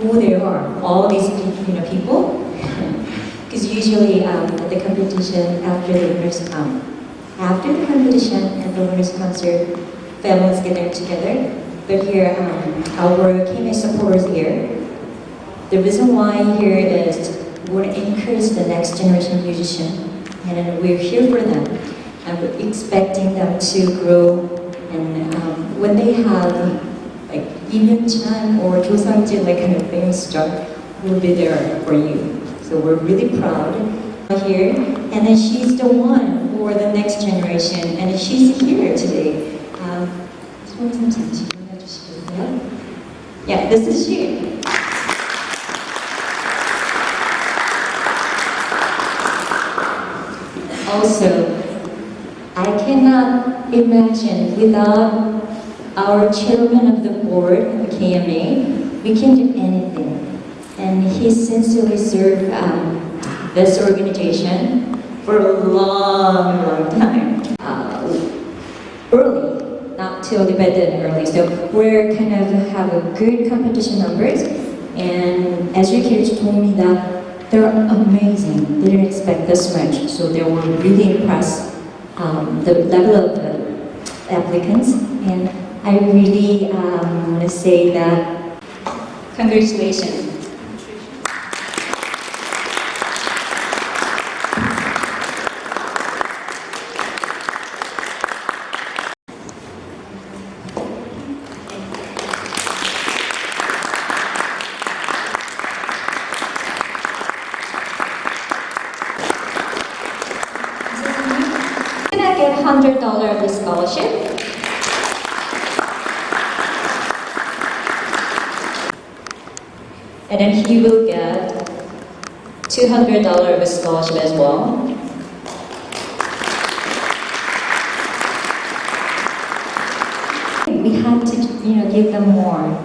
Who they are, all these people, because usually the competition after the competition and the winners concert, families get together. But here, our KMA supporters here. The reason why here is we want to encourage the next generation musician, and we're here for them. And we're expecting them to grow, and when they have like 이명찬 or 조상진, like kind of famous star, will be there for you. So we're really proud here. And then she's the one for the next generation, and she's here today. Yeah, this is she. Also, I cannot imagine without our chairman of the board of the KMA, we can do anything. And he sincerely served this organization for a long, long time. Early, not till the bed then early. So we're kind of have a good competition numbers. And as you told me that they're amazing. They didn't expect this much. So they were really impressed the level of the applicants. And I really want to say that congratulations. You're gonna get $100 of the scholarship. And then he will get $200 of a scholarship as well. We had to, give them more.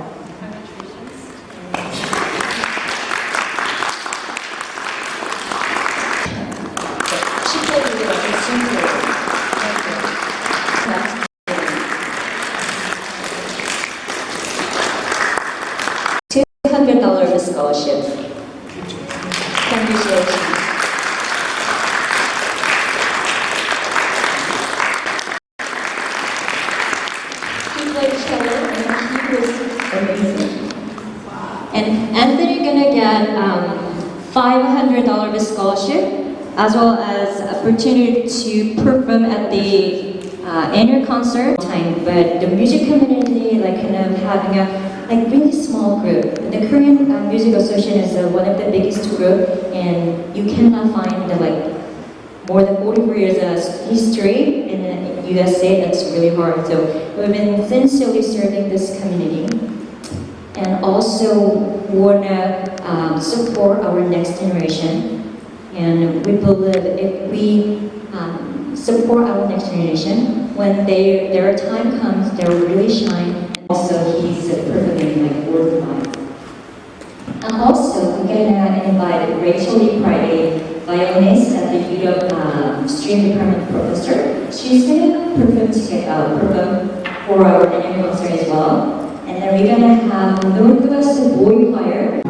$200 of a scholarship. Congratulations. He played cello and he was amazing. And Anthony gonna get $500 of a scholarship, as well as opportunity to perform at the annual concert time. But the music community, kind of having a really small group. The Korean Music Association is one of the biggest group, and you cannot find more than 44 years history in the USA. That's really hard. So we've been sincerely serving this community, and also wanna support our next generation. And we believe if we support our next generation, when their time comes, they will really shine. Also, he's perfectly worthwhile. And also, we're gonna invite Rachel Lee Friday, violinist at the Europe String Department professor. She's gonna perform for our annual concert as well. And then we're gonna have Northwest Boy Choir.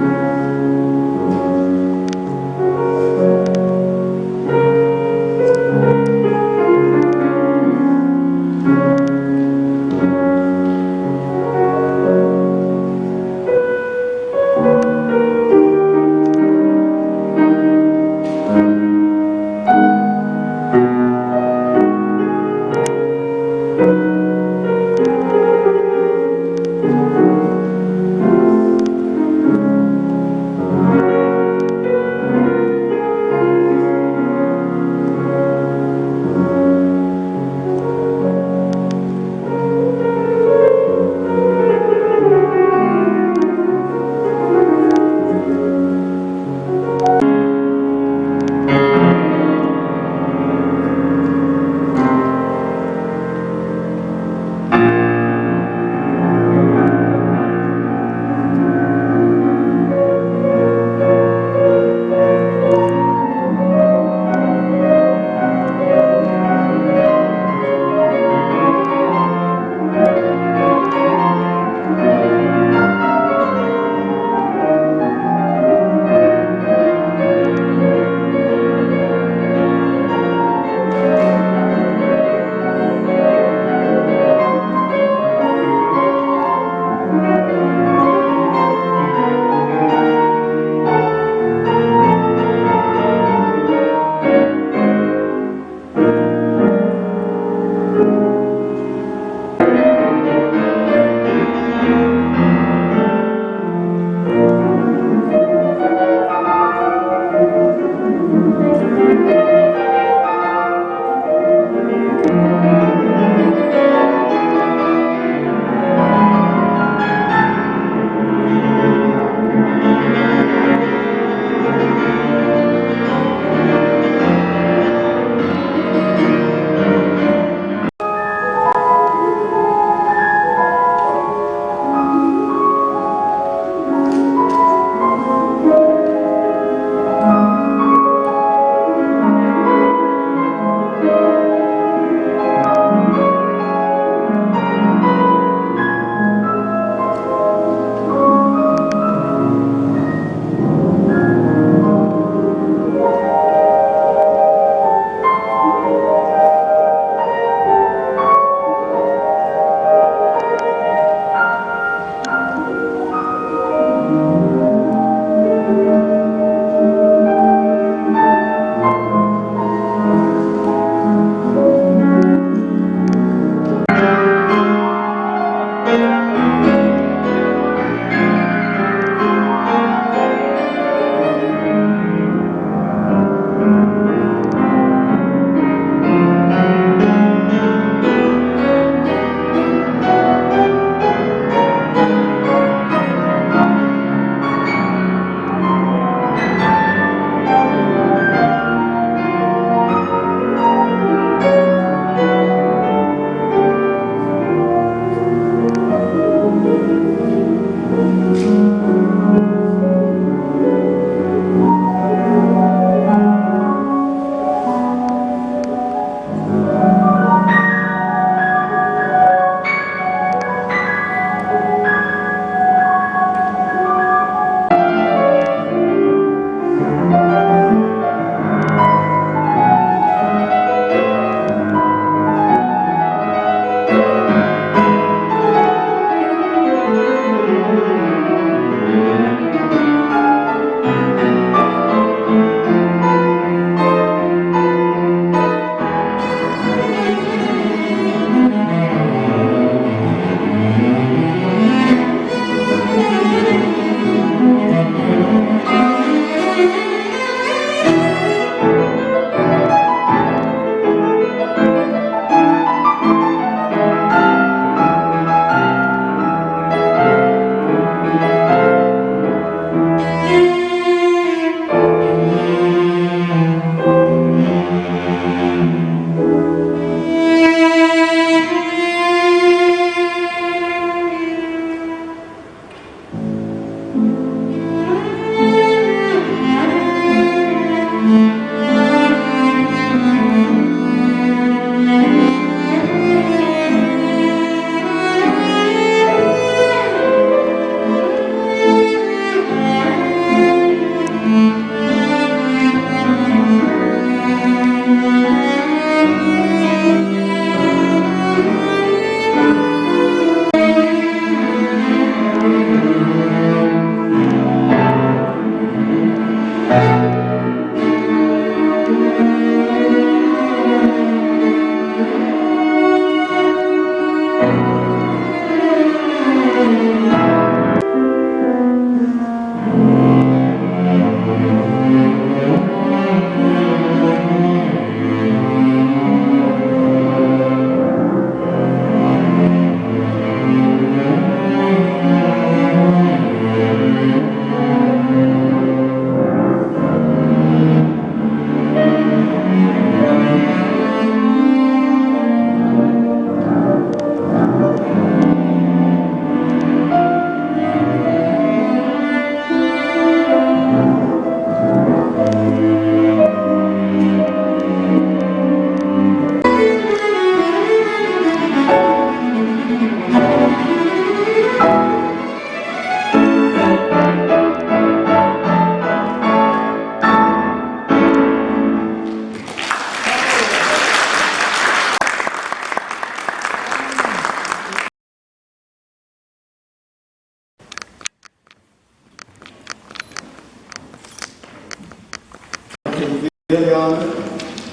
Really honored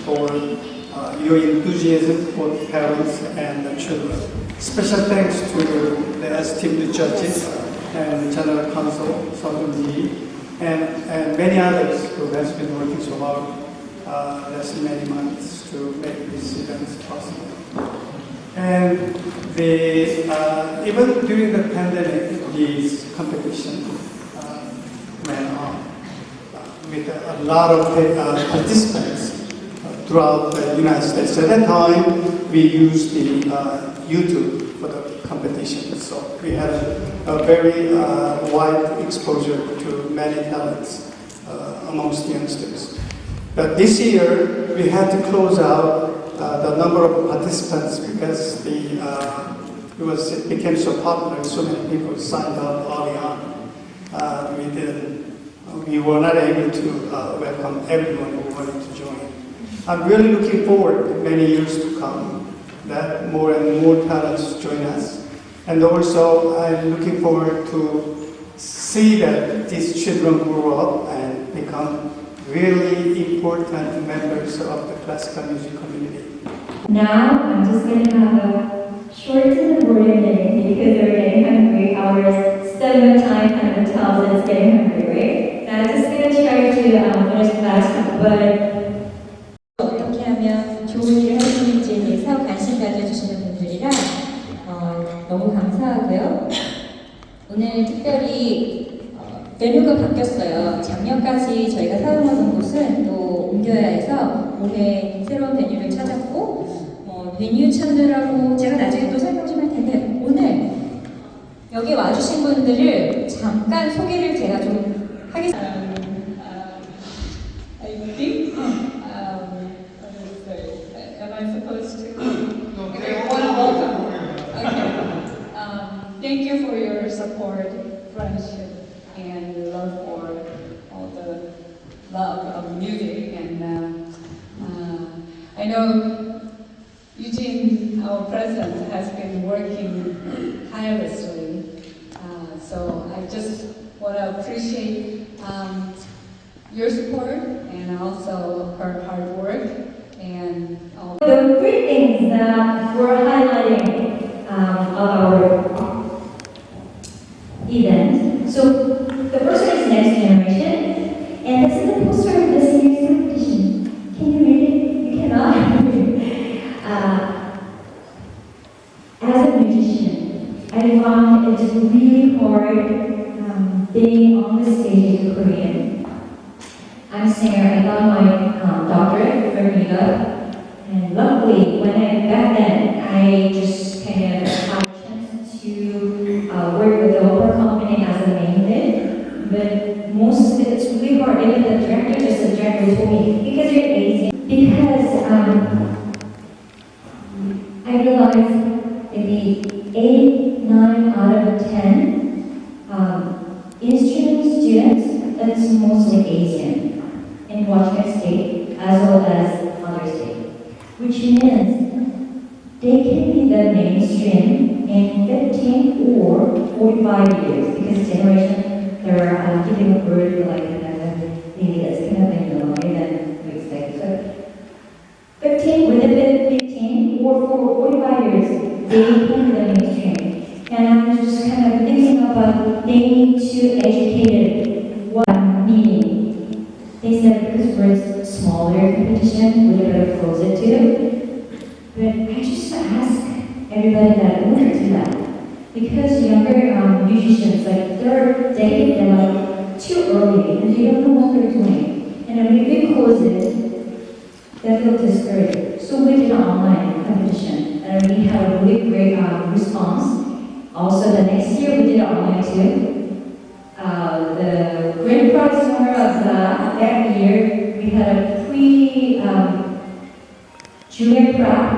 for your enthusiasm for the parents and the children. Special thanks to the esteemed judges and General Counsel, Ji, and many others who has been working so hard last many months to make these events possible. And even during the pandemic, these competitions went on with a lot of participants throughout the United States. At that time, we used the YouTube for the competition, so we had a very wide exposure to many talents amongst youngsters. But this year, we had to close out the number of participants because it became so popular, so many people signed up early on. We were not able to welcome everyone who wanted to join. I'm really looking forward to many years to come that more and more talents join us. And also I'm looking forward to see that these children grow up and become really important members of the classical music community. Now I'm just going to have a short and boring minute because they're getting hungry. Our stomach time kind of tells us getting hungry, right? I'm just going to try to finish fast, but 어떻게 하면 좋은 일을 할 수 있는지에 대해서 관심 가져주시는 분들이라 너무 감사하고요. 오늘 특별히 메뉴가 바뀌었어요. 작년까지 저희가 사용하던 곳은 또 옮겨야 해서 올해 새로운 메뉴를 찾았고 메뉴 찾느라고 제가 나중에 또 설명 좀 할 텐데 오늘 여기 와주신 분들을 잠깐 소개를 제가 좀 하겠습니다. I think, am I supposed to? Okay, welcome. Okay. Thank you for your support, friendship, and love for all the love of music. And I know Eugene, our president, has been working tirelessly. So I just want to appreciate your support and also her hard work and all. The three things that we're highlighting of our event. So the first one is next generation, and this is a poster of this year's competition. Can you read it? You cannot. As a musician, I found it really hard being on the stage as a Korean. I'm a singer. I got my doctorate from Riga, and luckily, back then, I just kind of had a chance to work with the opera company as a main lead. But most of it's really hard. Even the director told me because you're lazy. Because I realized maybe 8, 9 out of 10 instrument students, that's mostly Asian in Washington State as well as other states, which means they can be the mainstream in 15 or 45 years because generation they're giving a birth like maybe that's kind of thing longer than we expect. So 15 or 45 years they can be the And I'm just kind of thinking about they need to educate what meaning. They said because we're smaller competition, we better close it too. But I just ask everybody that wouldn't do that. Because younger musicians, like they're like too early and they don't know what they're doing. And then we close it, they feel discouraged. So we did an online competition and we had a really great response. Also the next year we did it online too. The grand prize winner of that year, we had a junior prep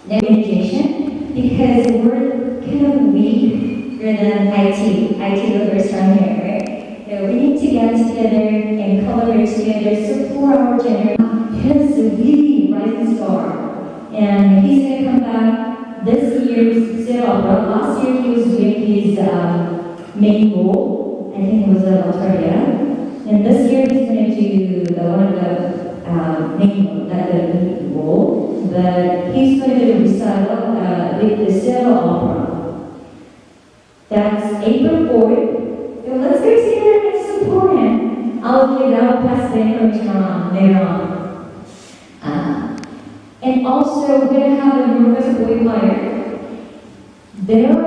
negotiation because we're kind of weak than IT. IT is very strong here, right? So we need to get together and collaborate together, support our generation. He's a really rising star, and he's gonna come back this year's opera. Last year he was doing his main role. I think it was Lotaria. And this year he's going to do one of the main role. But he's going to do a recital with the Sero opera. That's April 4th. So let's go together and support him. I'll pass the information on later on. And also we're going to have a Northwest Boy Choir. They're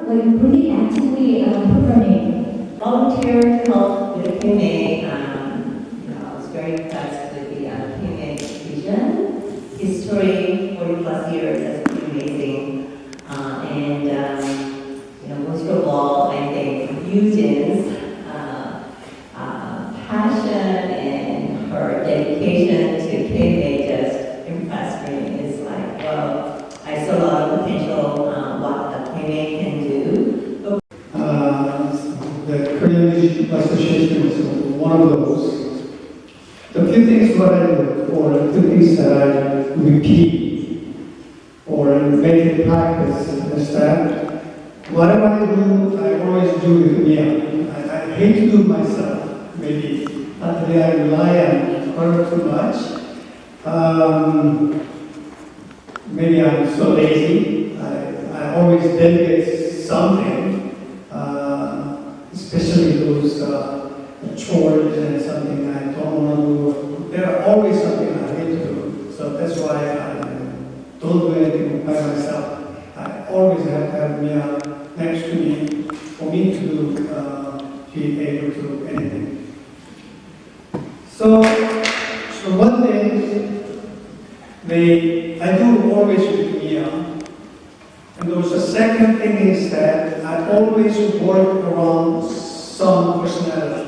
like really actively performing. Volunteer to help with the K-May. I was very impressed with the K-May vision. His story, 40 plus years, that's pretty amazing. Most of all, I think Eugene's passion and her dedication to K-May just impressed me. It's like, well, I saw a lot of potential what the K-May can do. The Korean Music Association is one of those. The few things what I do, or the few things that I repeat, or make it practice, is that whatever I do, I always do with me. I hate to do myself, maybe. Today I rely on her too much. Maybe I'm so lazy. I always delegate something, especially those chores and something I don't want to do. There are always something I hate to do. So that's why I don't do anything by myself. I always have to have Mia next to me for me to be able to do anything. So one day, I do always with Mia. And the second thing is that I always work around some personality.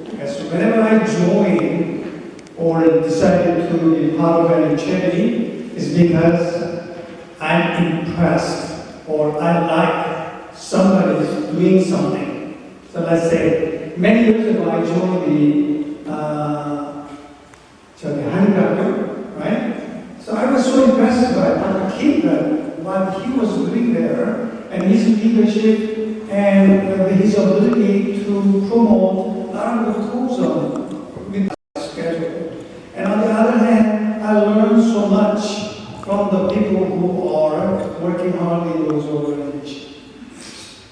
Because whenever I join or decided to be part of any charity, it's because I'm impressed or I like somebody doing something. So let's say, many years ago I joined the right? So I was so impressed by what he was doing there, and his leadership and his ability to promote a lot of the tourism with the schedule. And on the other hand, I learned so much from the people who are working hard in those organizations.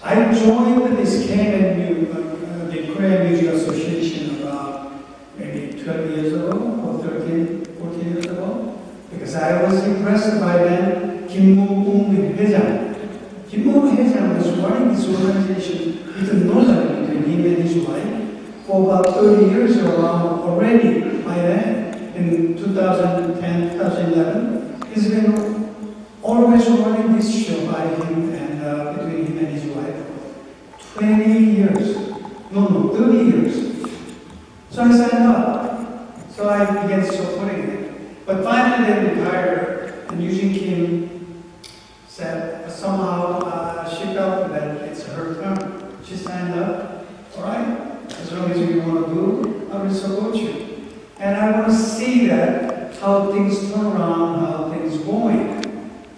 I joined this the Korean Music Association about maybe 12 years ago, or 13, 14 years ago, because I was impressed by then Kim Moon Hejang. Kim Moon Hejang was running this organization with nobody between him and his wife for about 30 years around already by then, in 2010, 2011. He's been always running this show by him and between him and his wife. 20 years. No, 30 years. So I signed up. So I began supporting it. But finally they retired, and Eugene Kim said somehow she felt that it's her turn. She signed up. All right, as long as you want to do, I will support you. And I want to see that, how things turn around, how things going.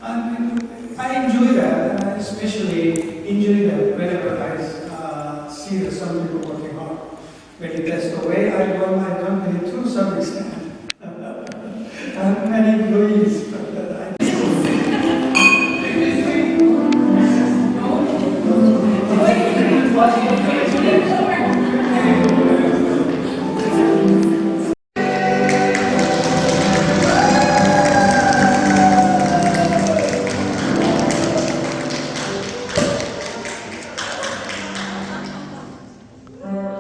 I enjoy that, and I especially enjoy that whenever I see that some people working hard. Maybe that's the way I run my company to some extent. I have many employees.